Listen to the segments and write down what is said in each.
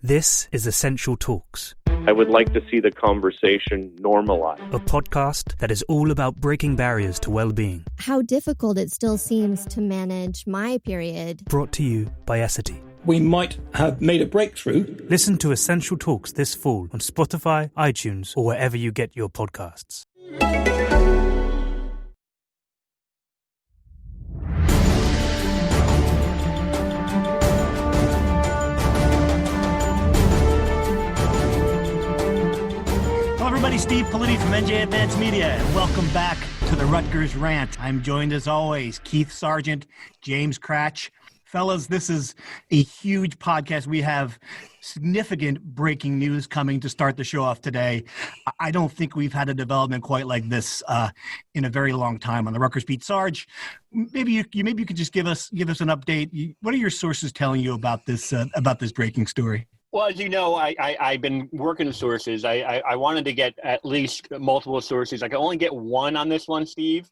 This is Essential Talks. I would like to see the conversation normalized. A podcast that is all about breaking barriers to well-being. How difficult it still seems to manage my period. Brought to you by Essity. We might have made a breakthrough. Listen to Essential Talks this fall on Spotify, iTunes, or wherever you get your podcasts. Everybody, Steve Politi from NJ Advanced Media, and welcome back to the Rutgers Rant. I'm joined as always, Keith Sargent, James Cratch. Fellas, this is a huge podcast. We have significant breaking news coming to start the show off today. I don't think we've had a development quite like this in a very long time on the Rutgers beat. Sarge, maybe you could just give us an update. What are your sources telling you about this breaking story? Well, as you know, I've been working with sources. I wanted to get at least multiple sources. I could only get one on this one, Steve.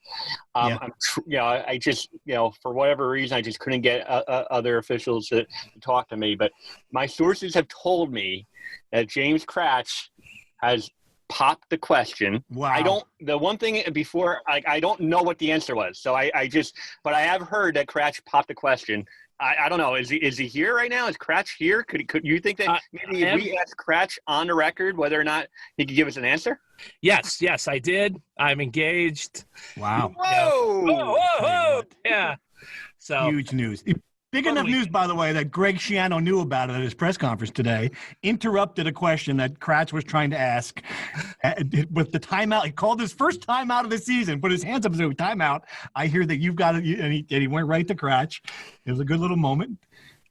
I just, for whatever reason, I just couldn't get other officials to talk to me. But my sources have told me that James Cratch has popped the question. Wow. The one thing before, I don't know what the answer was. So but I have heard that Cratch popped the question. I don't know. Is he here right now? Is Cratch here? Could you think that maybe if we asked Cratch on the record whether or not he could give us an answer? Yes, I did. I'm engaged. Wow. Whoa. Yeah. So huge news. Big enough news, by the way, that Greg Schiano knew about it at his press conference today, interrupted a question that Cratch was trying to ask with the timeout. He called his first timeout of the season, put his hands up and said, timeout. I hear that you've got it. And he went right to Cratch. It was a good little moment.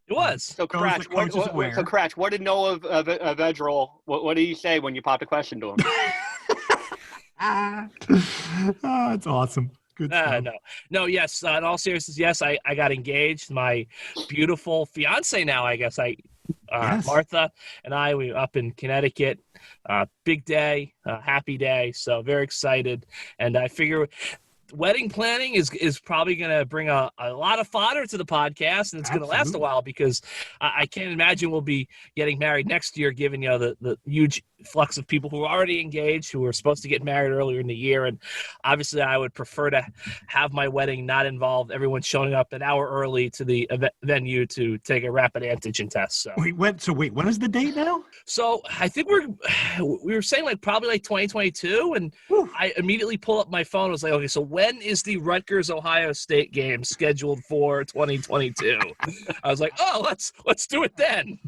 It was. So Cratch, what did Noah of Edgerel, what did he say when you popped a question to him? That's awesome. No. Yes. In all seriousness, yes. I got engaged. My beautiful fiance now, I guess. Yes. Martha and I, we were up in Connecticut. Big day, happy day. So very excited. And I figure wedding planning is probably going to bring a lot of fodder to the podcast, and it's going to last a while because I can't imagine we'll be getting married next year, given the huge flux of people who are already engaged, who are supposed to get married earlier in the year. And obviously I would prefer to have my wedding not involve everyone showing up an hour early to the venue to take a rapid antigen test. So wait, when is the date now? So I think we were saying probably 2022, and I immediately pull up my phone and was like, okay, so when is the Rutgers Ohio State game scheduled for 2022? I was like, oh, let's do it then.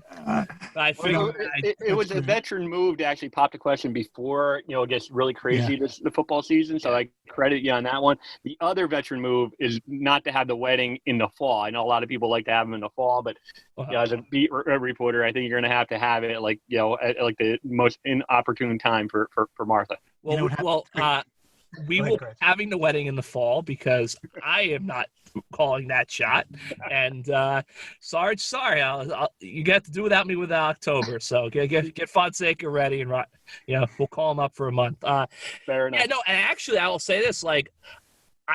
I figured it was a veteran move to actually pop the question before it gets really crazy the football season. So I credit you on that one. The other veteran move is not to have the wedding in the fall. I know a lot of people like to have them in the fall, but as a beat reporter, I think you're going to have it at the most inopportune time for Martha. We will be having the wedding in the fall because I am not calling that shot. And Sarge, sorry, you got to do without me with October. So get Fonseca ready, and we'll call him up for a month. Fair enough. Yeah, no, and actually, I will say this: I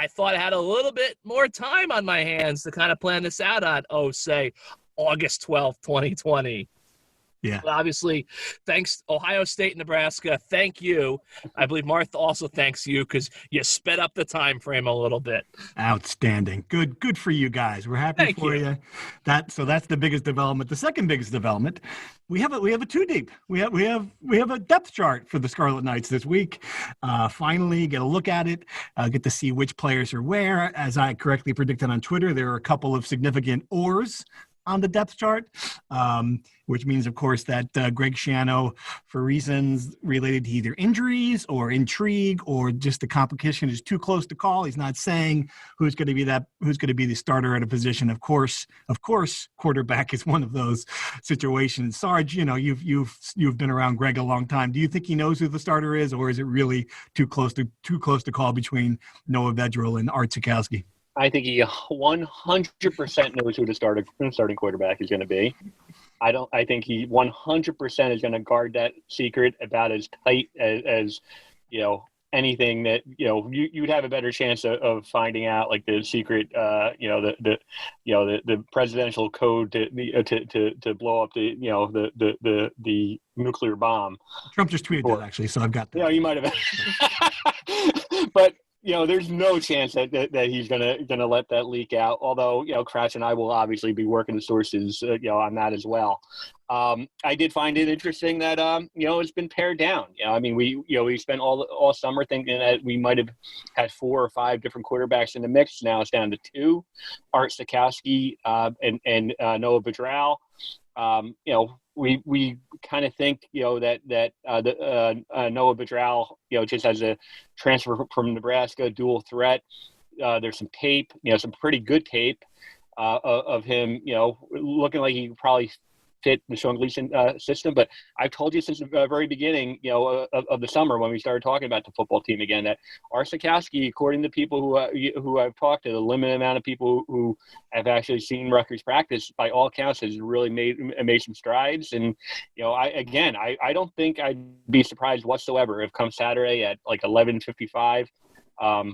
thought I had a little bit more time on my hands to kind of plan this out on, say, August 12th, 2020. Yeah. But obviously, thanks Ohio State, Nebraska. Thank you. I believe Martha also thanks you because you sped up the time frame a little bit. Outstanding. Good for you guys. We're happy for you. So that's the biggest development. The second biggest development, we have a two deep. We have a depth chart for the Scarlet Knights this week. Finally, get a look at it. Get to see which players are where. As I correctly predicted on Twitter, there are a couple of significant oars on the depth chart, which means, of course, that Greg Schiano, for reasons related to either injuries or intrigue or just the competition is too close to call. He's not saying who's going to be the starter at a position. Of course, quarterback is one of those situations. Sarge, you've been around Greg a long time. Do you think he knows who the starter is, or is it really too close to call between Noah Vedral and Art Sikowski? I think he 100% knows who the starting quarterback is going to be. I think he 100% is going to guard that secret about as tight as anything that you'd have a better chance of finding out, like the secret, the presidential code to blow up the nuclear bomb. Trump just tweeted that, actually, so I've got that. Yeah, you might have. But there's no chance that he's gonna let that leak out. Although Cratch and I will obviously be working the sources on that as well. I did find it interesting that it's been pared down. I mean, we spent all summer thinking that we might have had 4 or 5 different quarterbacks in the mix. Now it's down to 2: Art Sikowski and Noah Vedral. We kind of think that Noah Vedral just as a transfer from Nebraska, dual threat. There's some tape, some pretty good tape of him, looking like he probably fit the Sean Gleason system. But I've told you since the very beginning, of the summer when we started talking about the football team again, that Art Sikowski, according to people who I've talked to, the limited amount of people who have actually seen Rutgers practice, by all accounts, has really made some strides. And I don't think I'd be surprised whatsoever if come Saturday at like 11:55,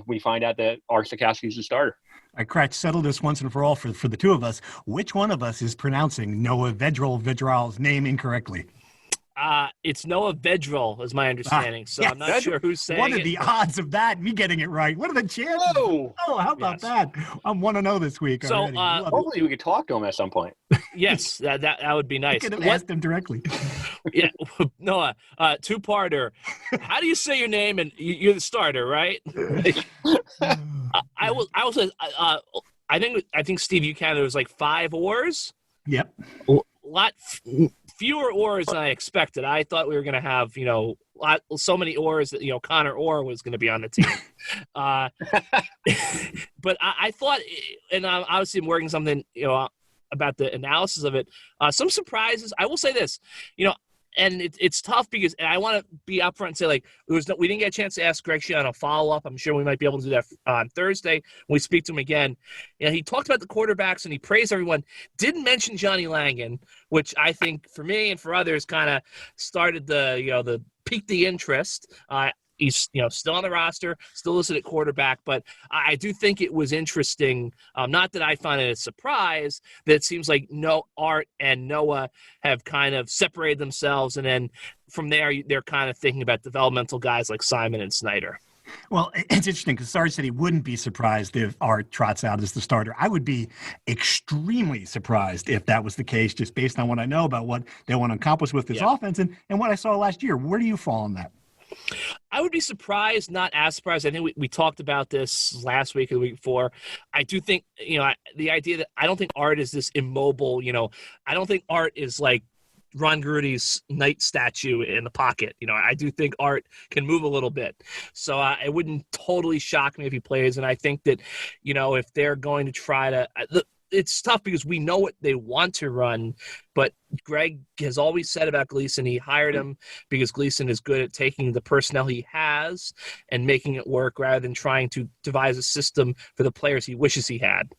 we find out that Art Sikowski is the starter. All right, Cratch, settle this once and for all for the two of us. Which one of us is pronouncing Noah Vedral's name incorrectly? It's Noah Vedral, is my understanding. So yes. I'm not sure who's saying it. What are the odds of that? Me getting it right? What are the chances? Oh, how about that? I want to know this week. So hopefully we could talk to him at some point. Yes, that would be nice. I could have asked him directly. Yeah, Noah, two-parter. How do you say your name? And you're the starter, right? I will say. I think Steve, you counted. It was like 5 oars. Yep. A lot fewer oars than I expected. I thought we were going to have, so many oars that, Connor Orr was going to be on the team. But I thought, and obviously I'm working something, about the analysis of it. Some surprises. I will say this, and it's tough because, and I want to be upfront and say, like, we didn't get a chance to ask Greg Schiano follow-up. I'm sure we might be able to do that on Thursday when we speak to him again. He talked about the quarterbacks and he praised everyone. Didn't mention Johnny Langan, which I think for me and for others kind of started the piqued the interest. He's still on the roster, still listed at quarterback, but I do think it was interesting. Not that I find it a surprise that it seems like Art and Noah have kind of separated themselves, and then from there they're kind of thinking about developmental guys like Simon and Snyder. Well, it's interesting because Sarge said he wouldn't be surprised if Art trots out as the starter. I would be extremely surprised if that was the case, just based on what I know about what they want to accomplish with this offense and what I saw last year. Where do you fall on that? I would be surprised, not as surprised. I think we talked about this last week or the week before. I do think, the idea that I don't think Art is this immobile, I don't think Art is like Ron Grudy's knight statue in the pocket. I do think Art can move a little bit. So it wouldn't totally shock me if he plays. And I think that, if they're going to try to it's tough because we know what they want to run, but Greg has always said about Gleason, he hired him because Gleason is good at taking the personnel he has and making it work rather than trying to devise a system for the players he wishes he had.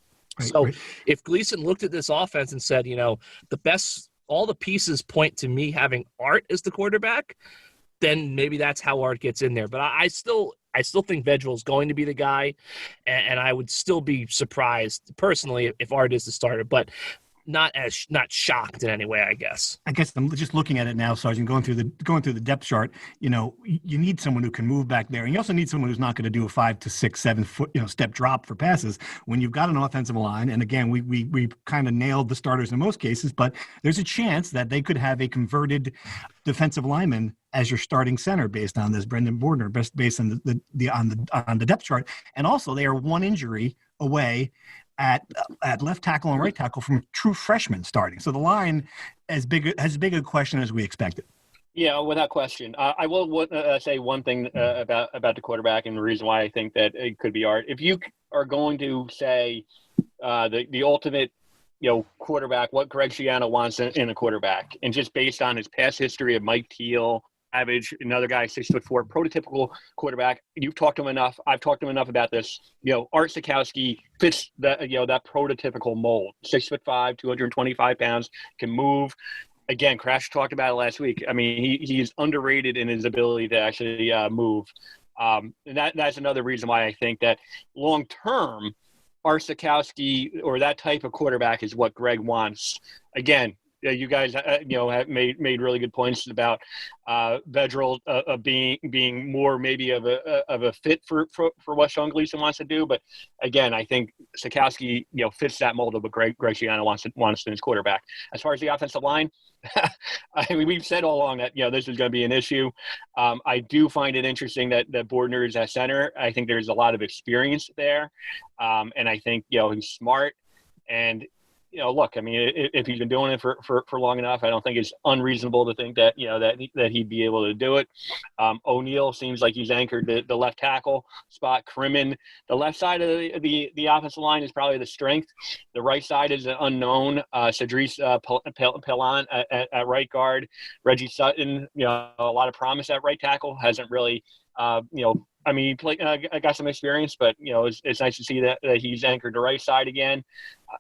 Right. If Gleason looked at this offense and said, all the pieces point to me having Art as the quarterback, then maybe that's how Art gets in there. But I still think Vedral is going to be the guy, and I would still be surprised personally if Art is the starter, but not shocked in any way, I guess. I guess I'm just looking at it now, Sergeant, going through the depth chart. You need someone who can move back there, and you also need someone who's not going to do a 5 to 6, 7 foot step drop for passes when you've got an offensive line. And again, we kind of nailed the starters in most cases, but there's a chance that they could have a converted defensive lineman as your starting center based on this Brendan Bordner, based on the depth chart. And also they are one injury away at left tackle and right tackle from true freshmen starting. So the line has as big a question as we expected. Yeah, without question. I will say one thing about the quarterback and the reason why I think that it could be Art. If you are going to say the ultimate quarterback, what Greg Schiano wants in a quarterback, and just based on his past history of Mike Teal, Savage, another guy 6'4", prototypical quarterback. You've talked to him enough. I've talked to him enough about this. Art Sikowski fits that prototypical mold. 6'5", 225 pounds, can move. Again, Crash talked about it last week. I mean, he's underrated in his ability to actually move. And that's another reason why I think that long term, Arsikowski or that type of quarterback is what Greg wants. Again, you guys, have made really good points about Vedral being more maybe of a fit for what Sean Gleason wants to do. But again, I think Sikowski, fits that mold of what Greg Schiano wants in his quarterback. As far as the offensive line, I mean, we've said all along that this is going to be an issue. I do find it interesting that Bordner is at center. I think there's a lot of experience there, and I think he's smart. And look, I mean, if he's been doing it for long enough, I don't think it's unreasonable to think that that he'd be able to do it. O'Neal seems like he's anchored the left tackle spot. Crimmin, the left side of the offensive line is probably the strength. The right side is an unknown. Cedric Pellant at right guard. Reggie Sutton, a lot of promise at right tackle, hasn't really, I mean, I got some experience, but it's nice to see that he's anchored the right side again.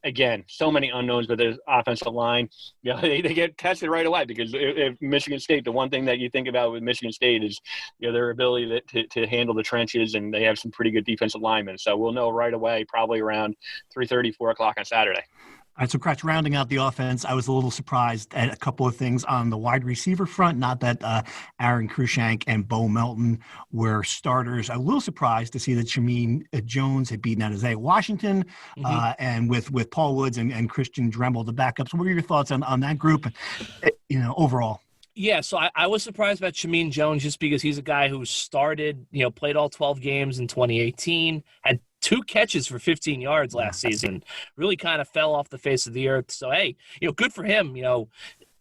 Again, so many unknowns with his offensive line. They get tested right away because if Michigan State, the one thing that you think about with Michigan State is their ability to handle the trenches, and they have some pretty good defensive linemen. So we'll know right away, probably around 3:30, 4 o'clock on Saturday. All right, so Kratz, rounding out the offense, I was a little surprised at a couple of things on the wide receiver front. Not that Aaron Cruikshank and Bo Melton were starters. I'm a little surprised to see that Shameen Jones had beaten out Isaiah Washington, and with Paul Woods and Christian Dremel, the backups. What are your thoughts on that group, overall? Yeah, so I was surprised about Shameen Jones just because he's a guy who started, played all 12 games in 2018, had 2 catches for 15 yards last season, really kind of fell off the face of the earth. So, hey, good for him.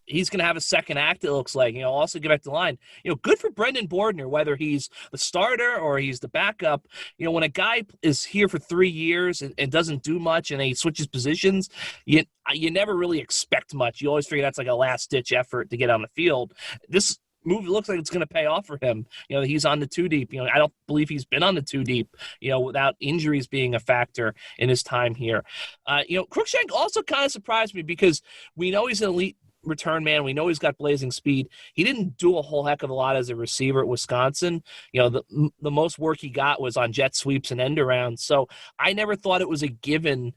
He's going to have a second act, it looks like. Also get back to the line. Good for Brendan Bordner, whether he's the starter or he's the backup. When a guy is here for 3 years and doesn't do much and he switches positions, you never really expect much. You always figure that's like a last-ditch effort to get on the field. This move looks like it's going to pay off for him. He's on the 2 deep. I don't believe he's been on the 2 deep, without injuries being a factor in his time here. Cruikshank also kind of surprised me because we know he's an elite return man. We know he's got blazing speed. He didn't do a whole heck of a lot as a receiver at Wisconsin. The most work he got was on jet sweeps and end arounds. So I never thought it was a given,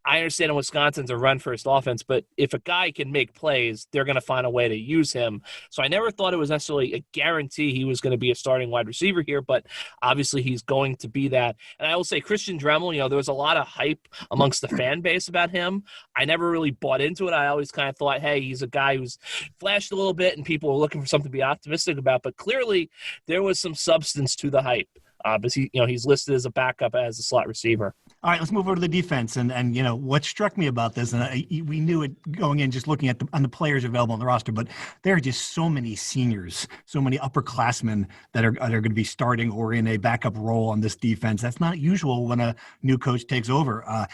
I understand in Wisconsin's a run-first offense, but if a guy can make plays, they're going to find a way to use him. So I never thought it was necessarily a guarantee he was going to be a starting wide receiver here, but obviously he's going to be that. And I will say Christian Dremel, there was a lot of hype amongst the fan base about him. I never really bought into it. I always kind of thought, hey, he's a guy who's flashed a little bit and people were looking for something to be optimistic about. But clearly there was some substance to the hype. But he's listed as a backup as a slot receiver. All right, let's move over to the defense. And what struck me about this, and we knew it going in just looking at the players available on the roster, but there are just so many seniors, so many upperclassmen that are going to be starting or in a backup role on this defense. That's not usual when a new coach takes over. I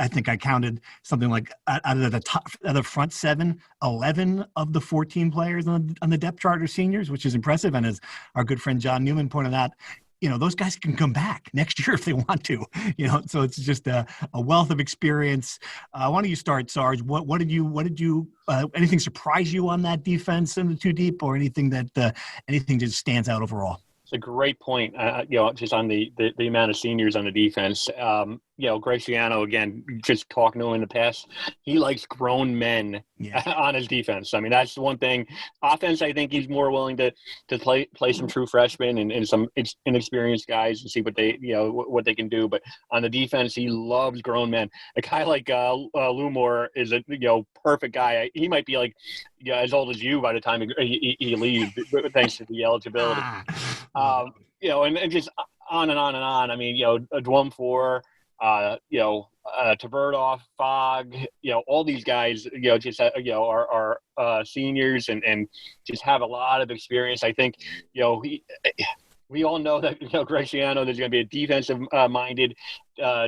think I counted something like out of the front 7, 11 of the 14 players on the depth chart are seniors, which is impressive. And as our good friend John Newman pointed out, those guys can come back next year if they want to, so it's just a wealth of experience. Why don't you start, Sarge? What did you anything surprise you on that defense in the 2 deep, or anything anything just stands out overall? It's a great point, just on the amount of seniors on the defense. Greg Schiano, again, just talking to him in the past, he likes grown men on his defense. I mean, that's the one thing. Offense, I think he's more willing to play some true freshmen and some inexperienced guys and see what they can do. But on the defense, he loves grown men. A guy like Lumore is a perfect guy. He might be like as old as you by the time he leaves, thanks to the eligibility. And just on and on and on. I mean, Dwumfor, Tverdov, Fogg, all these guys, just are seniors and just have a lot of experience. I think, we all know that Greg Schiano, there's going to be a defensive minded,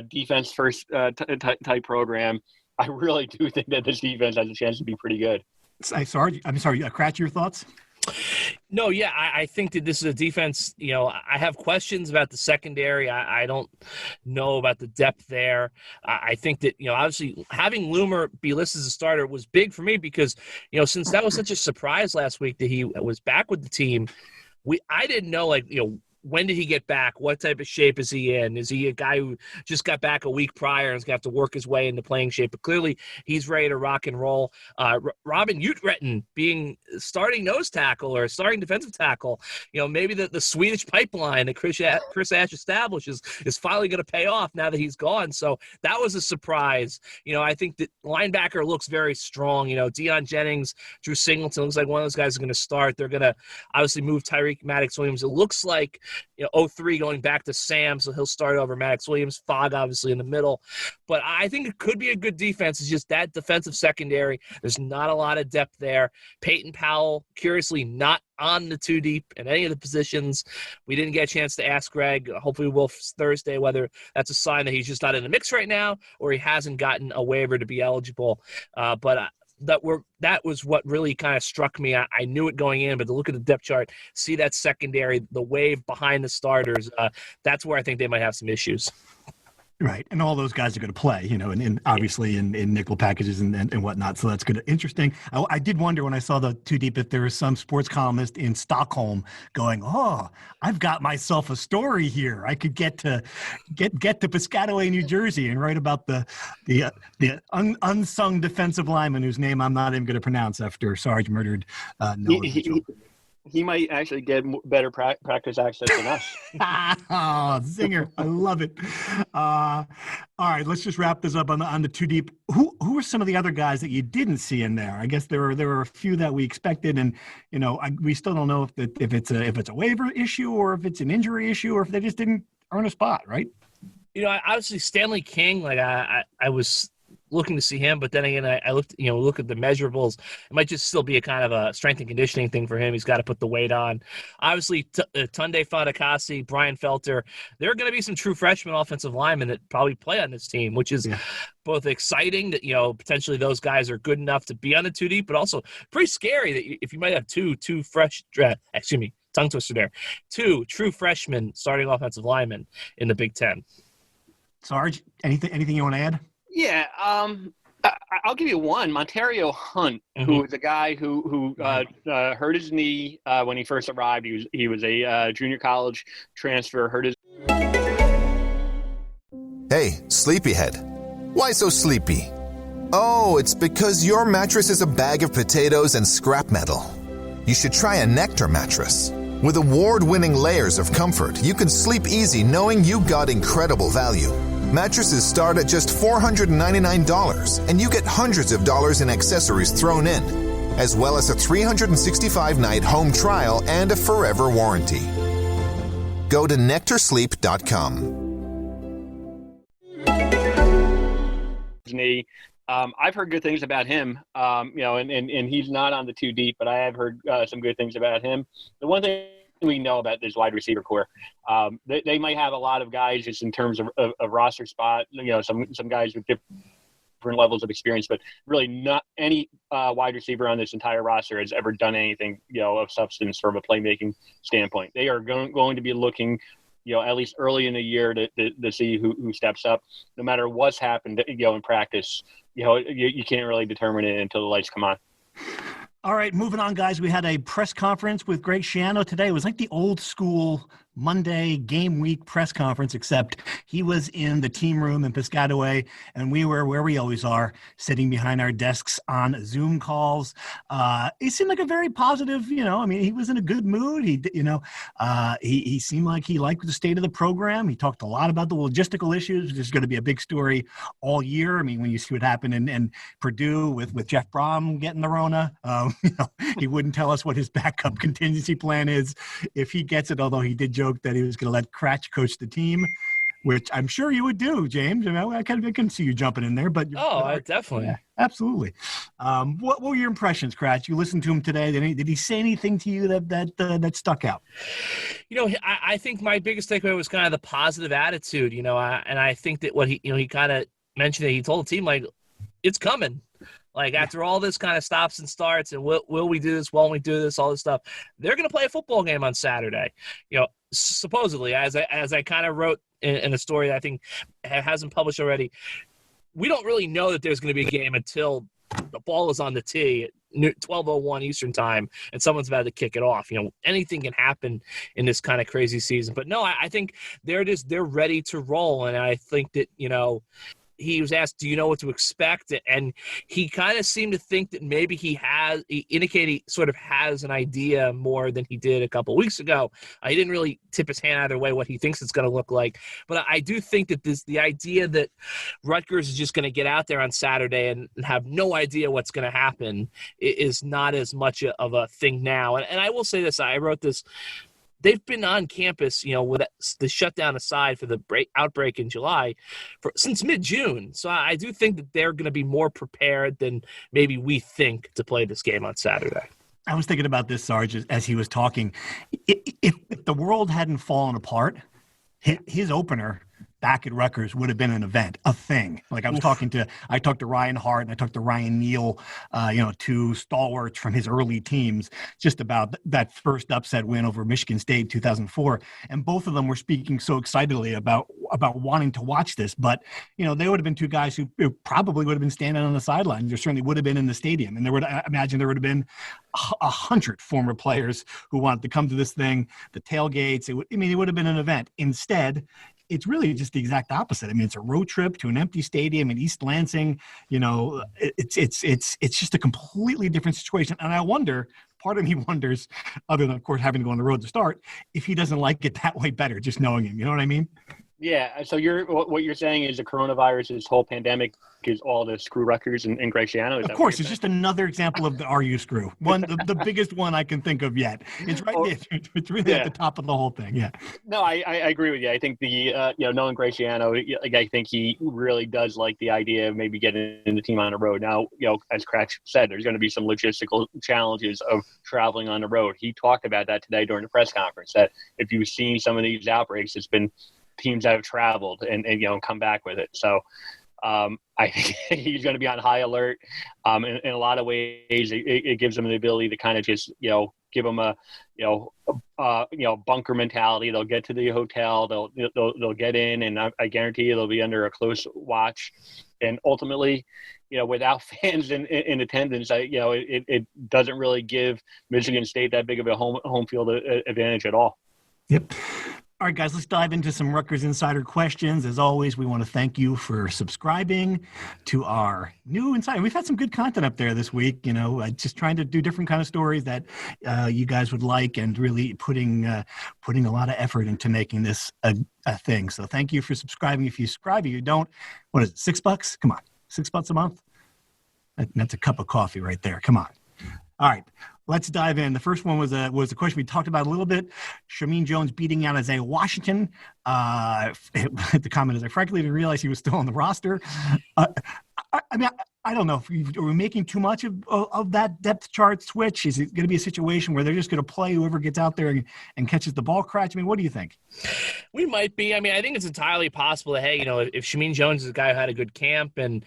defense first type program. I really do think that this defense has a chance to be pretty good. I'm sorry, Kratz, your thoughts? No, yeah, I think that this is a defense, I have questions about the secondary. I don't know about the depth there. I think that, obviously having Loomer be listed as a starter was big for me because, since that was such a surprise last week that he was back with the team, I didn't know, like, when did he get back? What type of shape is he in? Is he a guy who just got back a week prior and is going to have to work his way into playing shape? But clearly, he's ready to rock and roll. Robin Utretten being starting nose tackle or starting defensive tackle, maybe the Swedish pipeline that Chris Ash establishes is finally going to pay off now that he's gone. So that was a surprise. I think that linebacker looks very strong. Deion Jennings, Drew Singleton looks like one of those guys is going to start. They're going to obviously move Tyreek Maddox-Williams. It looks like 03 going back to Sam, so he'll start over Maddox Williams. Fogg obviously in the middle. But I think it could be a good defense. It's just that defensive secondary. There's not a lot of depth there. Peyton Powell, curiously, not on the 2 deep in any of the positions. We didn't get a chance to ask Greg. Hopefully we'll Thursday whether that's a sign that he's just not in the mix right now or he hasn't gotten a waiver to be eligible. But that was what really kind of struck me. I knew it going in, but to look at the depth chart, see that secondary, the wave behind the starters, that's where I think they might have some issues. Right. And all those guys are going to play, and obviously in nickel packages and whatnot. So that's good. Interesting. I did wonder when I saw the 2 deep if there was some sports columnist in Stockholm going, "Oh, I've got myself a story here. I could get to Piscataway, New Jersey, and write about the unsung defensive lineman whose name I'm not even going to pronounce after Sarge murdered Noah." He might actually get better practice access than us. Oh, zinger. I love it. All right, let's just wrap this up on the 2 deep. Who are some of the other guys that you didn't see in there? I guess there were a few that we expected, and we still don't know if it's a waiver issue or if it's an injury issue or if they just didn't earn a spot, right? Obviously Stanley King, like I was looking to see him, but then again, I look at the measurables. It might just still be a kind of a strength and conditioning thing for him. He's got to put the weight on. Obviously, Tunde Fadakasi, Brian Felter, there are going to be some true freshman offensive linemen that probably play on this team, which is both exciting that, potentially those guys are good enough to be on the 2 deep, but also pretty scary that if you might have two tongue twister there, 2 true freshmen starting offensive linemen in the Big Ten. Sarge, anything you want to add? Yeah, I'll give you one. Montario Hunt, who was a guy who hurt his knee when he first arrived. He was a junior college transfer. Hurt his. Hey, sleepyhead. Why so sleepy? Oh, it's because your mattress is a bag of potatoes and scrap metal. You should try a Nectar mattress. With award-winning layers of comfort, you can sleep easy knowing you got incredible value. Mattresses start at just $499, and you get hundreds of dollars in accessories thrown in, as well as a 365-night home trial and a forever warranty. Go to nectarsleep.com. I've heard good things about him, and he's not on the 2 deep, but I have heard some good things about him. The one thing we know about this wide receiver core, they might have a lot of guys just in terms of roster spot, some guys with different levels of experience, but really not any wide receiver on this entire roster has ever done anything, of substance from a playmaking standpoint. They are going to be looking, at least early in the year to see who steps up. No matter what's happened, in practice, you can't really determine it until the lights come on. All right, moving on, guys. We had a press conference with Greg Schiano today. It was like the old school Monday game week press conference, except he was in the team room in Piscataway, and we were where we always are, sitting behind our desks on Zoom calls. He seemed like a very positive, he was in a good mood. He seemed like he liked the state of the program. He talked a lot about the logistical issues, which is going to be a big story all year. When you see what happened in Purdue with Jeff Brom getting the Rona, he wouldn't tell us what his backup contingency plan is if he gets it, although he did joke that he was going to let Cratch coach the team, which I'm sure you would do, James. I can see you jumping in there, but definitely, absolutely. What were your impressions, Cratch? You listened to him today. Did he say anything to you that stuck out? I think my biggest takeaway was kind of the positive attitude. And I think that what he kind of mentioned that he told the team, like, it's coming. Like, after all this kind of stops and starts and will we do this, won't we do this, all this stuff, they're going to play a football game on Saturday. Supposedly, as I kind of wrote in a story that I think hasn't published already, we don't really know that there's going to be a game until the ball is on the tee 12:01 Eastern time, and someone's about to kick it off. Anything can happen in this kind of crazy season. But no, I think they're ready to roll, and I think that he was asked, do you know what to expect? And he kind of seemed to think that maybe he indicated he sort of has an idea more than he did a couple of weeks ago. He didn't really tip his hand either way what he thinks it's going to look like. But I do think that the idea that Rutgers is just going to get out there on Saturday and have no idea what's going to happen is not as much of a thing now. And I will say this, I wrote this. They've been on campus, with the shutdown aside for the outbreak in July, since mid-June. So I do think that they're going to be more prepared than maybe we think to play this game on Saturday. I was thinking about this, Sarge, as he was talking. If the world hadn't fallen apart, his opener back at Rutgers would have been an event, a thing. Like I talked to Ryan Hart and I talked to Ryan Neal, two stalwarts from his early teams, just about that first upset win over Michigan State 2004. And both of them were speaking so excitedly about wanting to watch this. But, they would have been two guys who probably would have been standing on the sidelines. There certainly would have been in the stadium. And I imagine there would have been 100 former players who wanted to come to this thing, the tailgates. It would have been an event. Instead, it's really just the exact opposite. It's a road trip to an empty stadium in East Lansing. It's just a completely different situation. And I wonder, part of me wonders, other than of course having to go on the road to start, if he doesn't like it that way better, just knowing him. You know what I mean? Yeah. So what you're saying is the coronavirus, this whole pandemic, is all the screw Rutgers and Greg Schiano. Of course, it's just another example of the "Are you screw?" The biggest one I can think of yet. It's right there. It's really at the top of the whole thing. Yeah. No, I agree with you. I think knowing Greg Schiano, I think he really does like the idea of maybe getting the team on the road. Now, as Cratch said, there's going to be some logistical challenges of traveling on the road. He talked about that today during the press conference. That if you've seen some of these outbreaks, it's been teams that have traveled and come back with it. So I think he's going to be on high alert. In a lot of ways, it gives them the ability to kind of just give them a bunker mentality. They'll get to the hotel, they'll get in, and I guarantee you they'll be under a close watch. And ultimately, without fans in attendance, it doesn't really give Michigan State that big of a home field advantage at all. Yep. All right, guys, let's dive into some Rutgers Insider questions. As always, we want to thank you for subscribing to our new Insider. We've had some good content up there this week, just trying to do different kind of stories that you guys would like, and really putting a lot of effort into making this a thing. So thank you for subscribing. If you subscribe, if you don't, what is it, $6? Come on, $6 a month? That's a cup of coffee right there. Come on. All right. Let's dive in. The first one was a question we talked about a little bit. Shameen Jones beating out Isaiah Washington. The comment is, I frankly didn't realize he was still on the roster. I don't know. Are we making too much of that depth chart switch? Is it going to be a situation where they're just going to play whoever gets out there and catches the ball, Cratch? What do you think? We might be. I think it's entirely possible that, hey, if Shameen Jones is a guy who had a good camp and,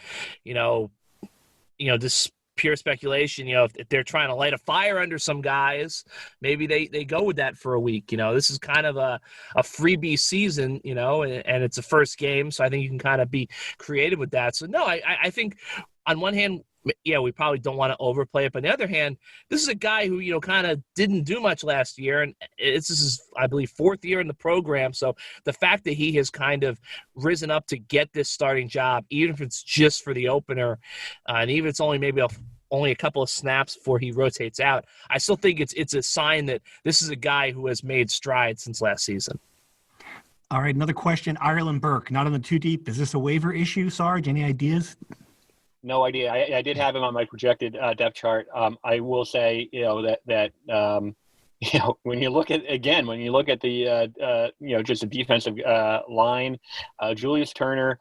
this pure speculation, if they're trying to light a fire under some guys, maybe they go with that for a week. This is kind of a freebie season, and it's a first game. So I think you can kind of be creative with that. So no, I think on one hand, we probably don't want to overplay it. But on the other hand, this is a guy who, kind of didn't do much last year. And this is, I believe, 4th year in the program. So the fact that he has kind of risen up to get this starting job, even if it's just for the opener, and even if it's only maybe only a couple of snaps before he rotates out, I still think it's a sign that this is a guy who has made strides since last season. All right, another question. Ireland Burke, not on the too deep. Is this a waiver issue, Sarge? Any ideas? No idea. I did have him on my projected depth chart. I will say, that when you look at the just the defensive line, Julius Turner,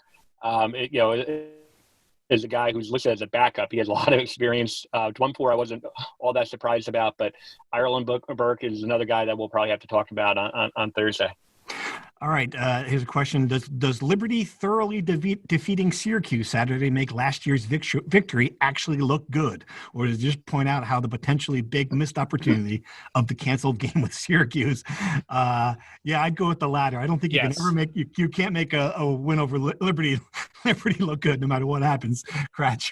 is a guy who's listed as a backup. He has a lot of experience. Dwumfor I wasn't all that surprised about, but Ireland Burke is another guy that we'll probably have to talk about on Thursday. All right. Here's a question. Does Liberty thoroughly defeating Syracuse Saturday make last year's victory actually look good? Or does it just point out how the potentially big missed opportunity of the canceled game with Syracuse? Yeah, I'd go with the latter. I don't think you can ever you can't make a win over Liberty look good no matter what happens, Cratch.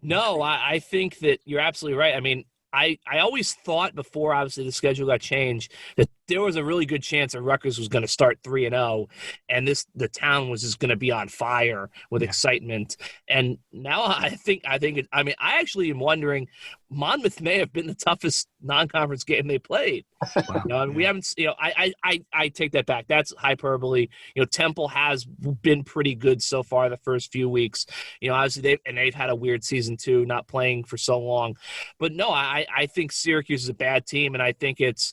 No, I think that you're absolutely right. I mean, I always thought before, obviously, the schedule got changed, that there was a really good chance that Rutgers was going to start 3-0, and the town was just going to be on fire with excitement. And now I actually am wondering, Monmouth may have been the toughest non-conference game they played. Wow. We haven't, I take that back. That's hyperbole. Temple has been pretty good so far the first few weeks. Obviously they've had a weird season too, not playing for so long. But no, I think Syracuse is a bad team, and I think it's,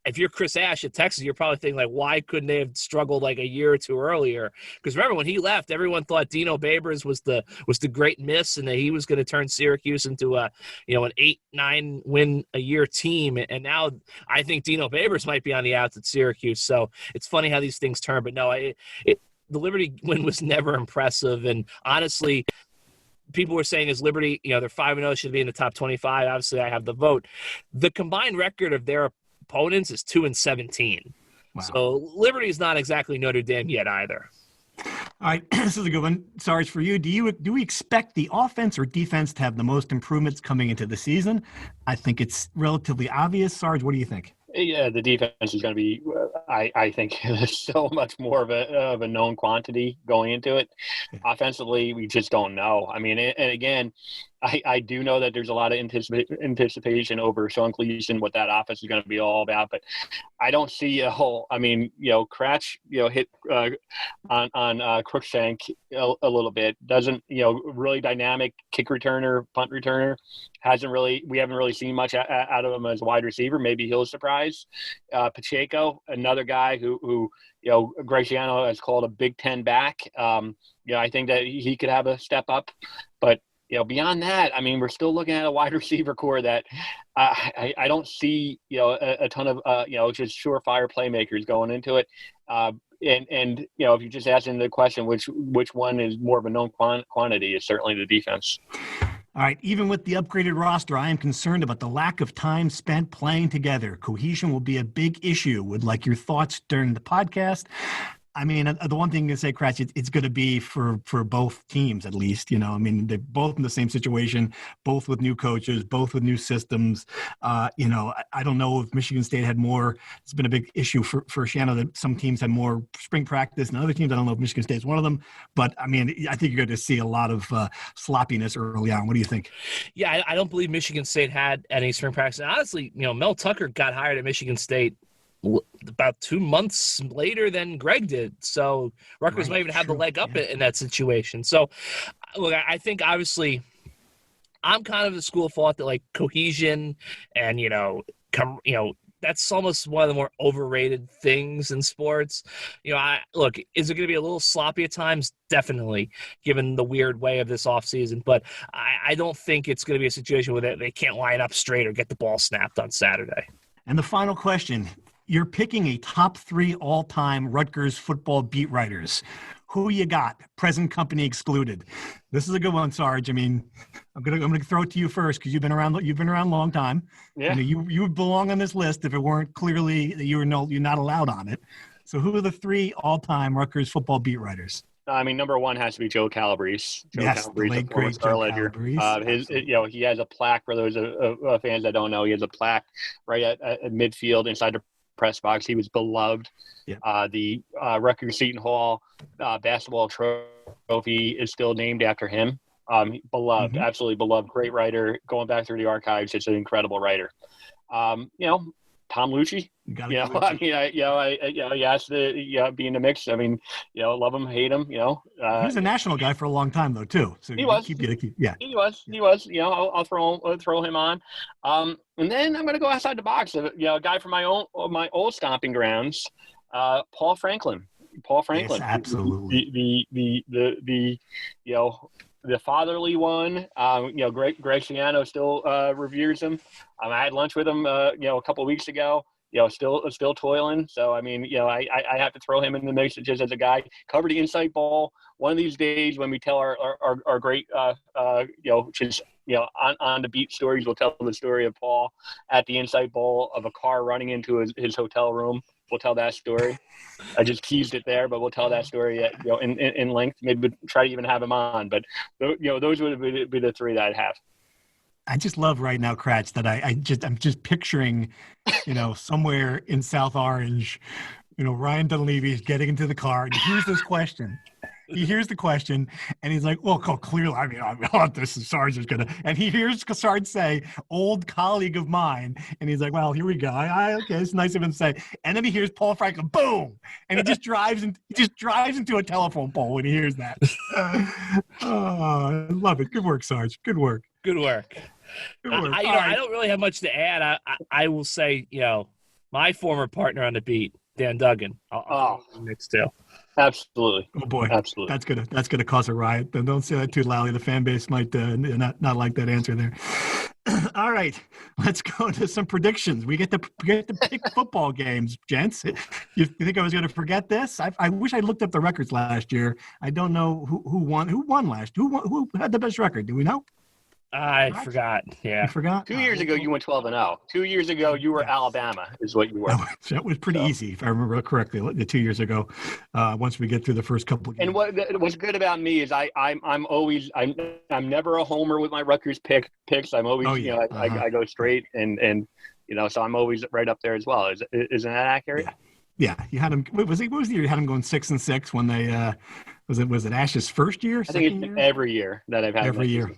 if you're Chris Ash at Texas, you're probably thinking, like, why couldn't they have struggled like a year or two earlier? Because remember, when he left, everyone thought Dino Babers was the great miss, and that he was going to turn Syracuse into an 8-9 win a year team. And now I think Dino Babers might be on the outs at Syracuse. So it's funny how these things turn. But no, the Liberty win was never impressive. And honestly, people were saying is Liberty, they're 5-0, should be in the top 25. Obviously, I have the vote. The combined record of their opponents is 2-17. Wow. So Liberty is not exactly Notre Dame yet either. All right, this is a good one. Sarge, for you, do we expect the offense or defense to have the most improvements coming into the season? I think it's relatively obvious. Sarge, what do you think? Yeah, the defense is going to be, I think, so much more of a known quantity going into it. Yeah. Offensively, we just don't know. I mean, and again, I do know that there's a lot of anticipation over Sean Gleason, what that offense is going to be all about, but I don't see a whole. I mean, Cratch, hit on Crookshank a little bit. Doesn't, really dynamic kick returner, punt returner. We haven't really seen much out of him as a wide receiver. Maybe he'll surprise. Pacheco, another guy who Greg Schiano has called a Big Ten back. I think that he could have a step up, but beyond that, I mean, we're still looking at a wide receiver core that I don't see, a ton of, just surefire playmakers going into it. And if you're just asking the question, which one is more of a known quantity, is certainly the defense. All right. Even with the upgraded roster, I am concerned about the lack of time spent playing together. Cohesion will be a big issue. Would like your thoughts during the podcast. I mean, the one thing to say, Cratch, it's going to be for both teams, at least. I mean, they're both in the same situation, both with new coaches, both with new systems. I don't know if Michigan State had more. It's been a big issue for Schiano that some teams had more spring practice and other teams. I don't know if Michigan State is one of them. But, I mean, I think you're going to see a lot of sloppiness early on. What do you think? Yeah, I don't believe Michigan State had any spring practice. And honestly, Mel Tucker got hired at Michigan State about 2 months later than Greg did. So Rutgers might even have the leg up in that situation. So look, I think obviously I'm kind of the school of thought that like cohesion and, that's almost one of the more overrated things in sports. Look, is it going to be a little sloppy at times? Definitely, given the weird way of this offseason. But I don't think it's going to be a situation where they can't line up straight or get the ball snapped on Saturday. And the final question. You're picking a top 3 all-time Rutgers football beat writers. Who you got? Present company excluded. This is a good one, Sarge. I mean, I'm gonna throw it to you first because you've been around a long time. Yeah. You would belong on this list if it weren't clearly that you're not allowed on it. So who are the 3 all-time Rutgers football beat writers? I mean, number 1 has to be Joe Calabrese. Late great Joe Calabrese. He has a plaque for those fans that don't know. He has a plaque right at midfield inside the press box. He was beloved. Yeah. The Rutgers Seton Hall basketball trophy is still named after him. Beloved, absolutely beloved, great writer. Going back through the archives, it's an incredible writer. Tom Lucci. He has to be in the mix. I mean, love him, hate him. He was a national guy for a long time though too. So he was. He was. I'll throw him on. And then I'm going to go outside the box. A guy from my old stomping grounds, Paul Franklin. Yes, absolutely. The fatherly one. Greg Schiano still reveres him. I had lunch with him, a couple of weeks ago. still toiling. So, I mean, I have to throw him in the mix just as a guy. Cover the insight ball. One of these days when we tell our great, just, on the beat stories, we'll tell the story of Paul at the insight bowl of a car running into his hotel room. We'll tell that story. I just teased it there, but we'll tell that story in length. Maybe we'll try to even have him on. But, those would be the three that I'd have. I just love right now, Kratz, that I'm just picturing, somewhere in South Orange, Ryan Dunleavy's getting into the car and he hears this question. He hears the question and he's like, well, clearly, this is Sarge is going to, and he hears Sarge say, old colleague of mine. And he's like, well, here we go. Okay, it's nice of him to say. And then he hears Paul Franklin, boom. And he just drives into a telephone pole when he hears that. I love it. Good work, Sarge. Good work. Good work. I don't really have much to add. I will say, my former partner on the beat, Dan Duggan. I'll mix too. Absolutely. Oh boy, absolutely. That's gonna cause a riot. Don't say that too loudly. The fan base might not like that answer there. All right, let's go to some predictions. We get to pick football games, gents. You think I was going to forget this? I wish I looked up the records last year. I don't know who won. Who won last? Who had the best record? Do we know? I forgot. Yeah. You forgot? 2 years ago, you went 12-0. 2 years ago, you were Alabama, is what you were. That was pretty easy, if I remember correctly, the 2 years ago, once we get through the first couple of games. And what's good about me is I'm never a homer with my Rutgers picks. I'm always, I go straight and so I'm always right up there as well. Isn't that accurate? Yeah. You had him. What was the year you had him going 6-6 when they was it Ash's first year? I think it's every year that I've had every year.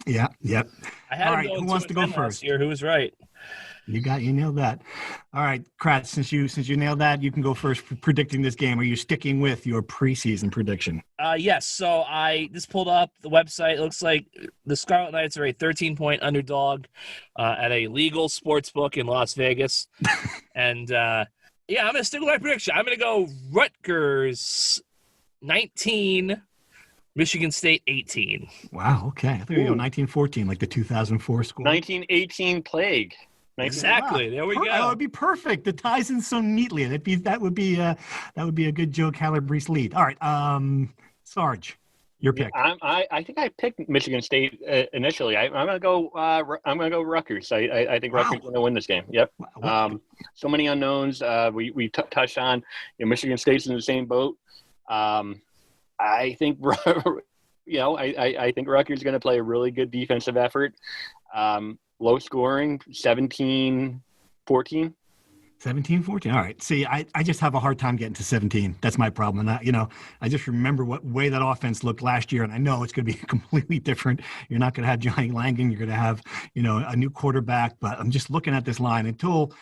Yeah. Yep. I had him going who wants to go first? Year. Who was right? You nailed that. All right, Kratz, since you nailed that, you can go first for predicting this game. Are you sticking with your preseason prediction? Yes. So I just pulled up the website. It looks like the Scarlet Knights are a 13-point underdog at a legal sports book in Las Vegas. And I'm going to stick with my prediction. I'm going to go Rutgers 19, Michigan State 18. Wow, okay. I think you go 1914, like the 2004 score. 1918 plague. Exactly. There we go. That would be perfect. It ties in so neatly. That would be a good Joe Calabrese lead. All right, Sarge, your pick. I think I picked Michigan State initially. I'm gonna go. I'm gonna go Rutgers. I think Rutgers is gonna win this game. Yep. So many unknowns. We touched on. Michigan State's in the same boat. I think I think Rutgers is going to play a really good defensive effort. Low scoring, 17-14. 17-14. All right. See, I just have a hard time getting to 17. That's my problem. And I just remember what way that offense looked last year, and I know it's going to be completely different. You're not going to have Johnny Langan. You're going to have a new quarterback. But I'm just looking at this line until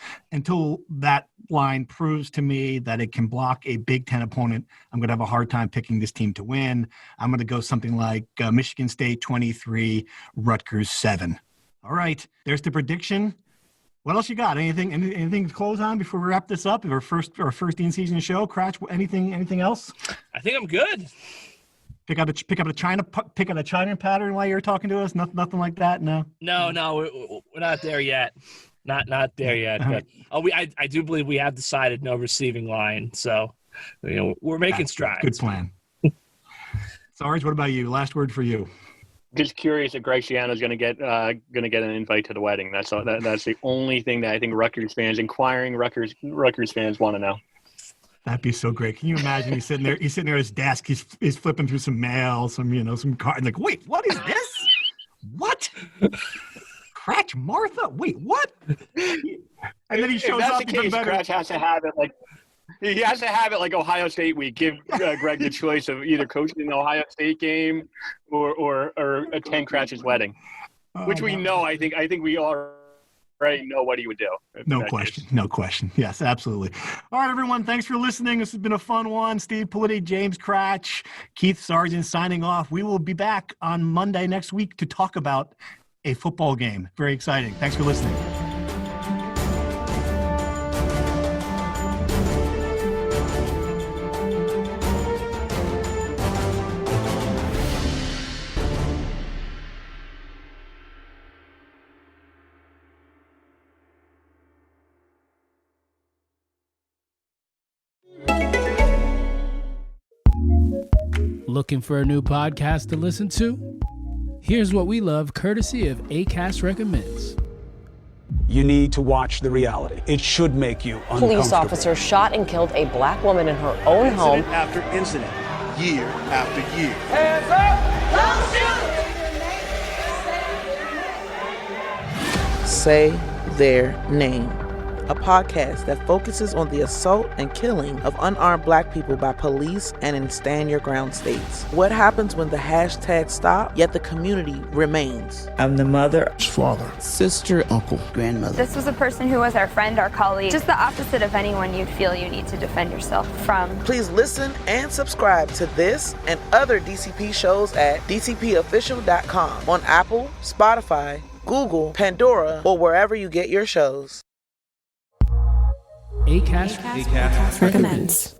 that line proves to me that it can block a Big Ten opponent. I'm going to have a hard time picking this team to win. I'm going to go something like Michigan State 23, Rutgers 7. All right. There's the prediction. What else you got? Anything to close on before we wrap this up? Our first in-season show. Cratch, anything else? I think I'm good. Pick up a China pattern while you're talking to us. Nothing like that. No, we're not there yet. Not there yet. But I do believe we have decided no receiving line. So we're making strides. Good plan. Sarge, what about you? Last word for you. Just curious if Greg Schiano is going to get an invite to the wedding. That's the only thing that I think inquiring Rutgers fans want to know. That'd be so great. Can you imagine? He's sitting there at his desk. He's flipping through some mail, some cards. Like, wait, what is this? What? Cratch Martha? Wait, what? And then he shows up. Cratch has to have it like. He has to have it like Ohio State week. Give Greg the choice of either coaching an Ohio State game or attend Cratch's wedding, which we know. I think we already know what he would do. No question. Yes, absolutely. All right, everyone. Thanks for listening. This has been a fun one. Steve Politi, James Cratch, Keith Sargent signing off. We will be back on Monday next week to talk about a football game. Very exciting. Thanks for listening. Looking for a new podcast to listen to? Here's what we love, courtesy of Acast Recommends. You need to watch the reality. It should make you uncomfortable. Police officer shot and killed a black woman in her own home. Incident after incident, year after year. Hands up! Don't shoot! Say Their Name, a podcast that focuses on the assault and killing of unarmed black people by police and in stand your ground states. What happens when the hashtag stop, yet the community remains? I'm the mother, father, sister, uncle, grandmother. This was a person who was our friend, our colleague, just the opposite of anyone you'd feel you need to defend yourself from. Please listen and subscribe to this and other DCP shows at dcpofficial.com on Apple, Spotify, Google, Pandora, or wherever you get your shows. Acast recommends.